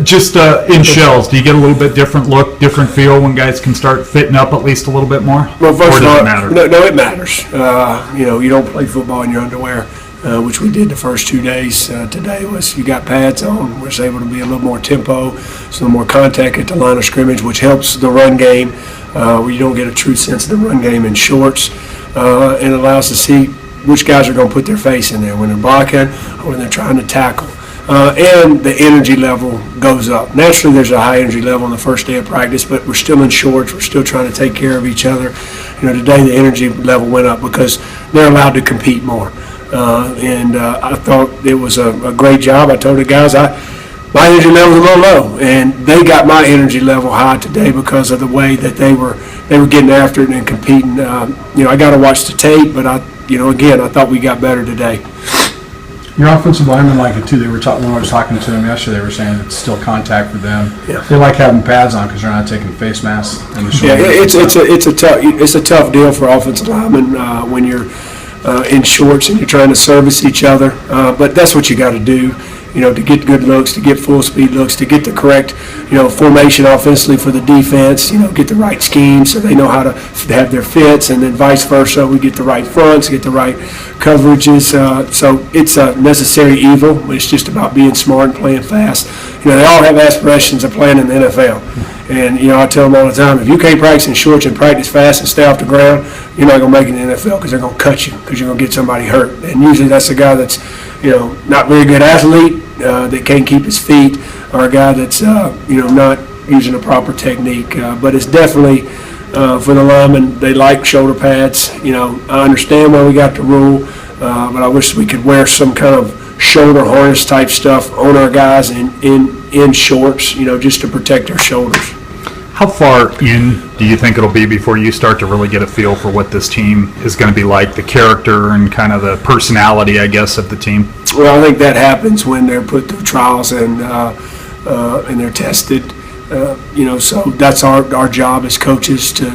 Just in shells, do you get a little bit different look, different feel when guys can start fitting up at least a little bit more? Well, first of all, it matter? No, it matters. You don't play football in your underwear, which we did the first 2 days. Today was you got pads on. We're able to be a little more tempo, some more contact at the line of scrimmage, which helps the run game, where you don't get a true sense of the run game in shorts, and allows to see which guys are going to put their face in there when they're blocking or when they're trying to tackle. And the energy level goes up. Naturally, there's a high energy level on the first day of practice, but we're still in shorts. We're still trying to take care of each other. Today the energy level went up because they're allowed to compete more. I thought it was a great job. I told the guys my energy level was a little low, and they got my energy level high today because of the way that they were getting after it and competing. I got to watch the tape, but I thought we got better today. Your offensive linemen like it too. When I was talking to them yesterday, they were saying it's still contact for them. Yeah. They like having pads on because they're not taking face masks in the Yeah, shoulders. it's a tough deal for offensive linemen when you're in shorts and you're trying to service each other. But that's what you got to do. To get good looks, to get full speed looks, to get the correct, formation offensively for the defense, get the right scheme so they know how to have their fits, and then vice versa. We get the right fronts, get the right coverages. So it's a necessary evil. It's just about being smart and playing fast. They all have aspirations of playing in the NFL. And, I tell them all the time, if you can't practice in shorts and practice fast and stay off the ground, you're not going to make it in the NFL because they're going to cut you because you're going to get somebody hurt. And usually that's a guy that's, not very good athlete, that can't keep his feet, or a guy that's, not using a proper technique. But it's definitely, for the linemen, they like shoulder pads. I understand why we got the rule, but I wish we could wear some kind of shoulder harness type stuff on our guys in shorts, just to protect their shoulders. How far in do you think it'll be before you start to really get a feel for what this team is going to be like, the character and kind of the personality, I guess, of the team? Well, I think that happens when they're put through trials and they're tested. So that's our job as coaches to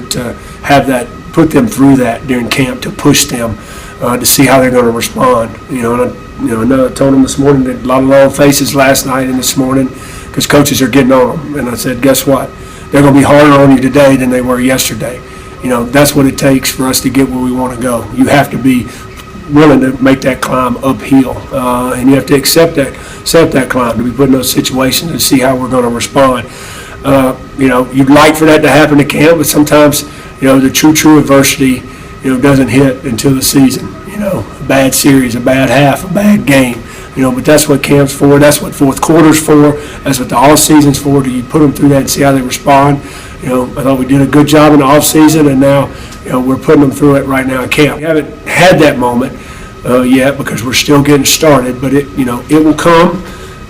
have that, put them through that during camp, to push them to see how they're going to respond. I told them this morning that a lot of long faces last night and this morning because coaches are getting on them. And I said, guess what? They're going to be harder on you today than they were yesterday. That's what it takes for us to get where we want to go. You have to be willing to make that climb uphill, and you have to accept that climb, to be put in those situations and see how we're going to respond. You'd like for that to happen at camp, but sometimes, the true adversity, doesn't hit until the season. A bad series, a bad half, a bad game. But that's what camp's for. That's what fourth quarter's for. That's what the off season's for. Do you put them through that and see how they respond? I thought we did a good job in the off season, and now, we're putting them through it right now at camp. We haven't had that moment yet because we're still getting started, but it will come.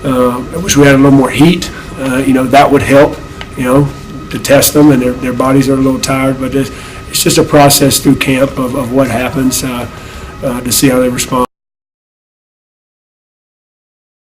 I wish we had a little more heat. That would help. To test them, and their bodies are a little tired, but it's just a process through camp of what happens to see how they respond.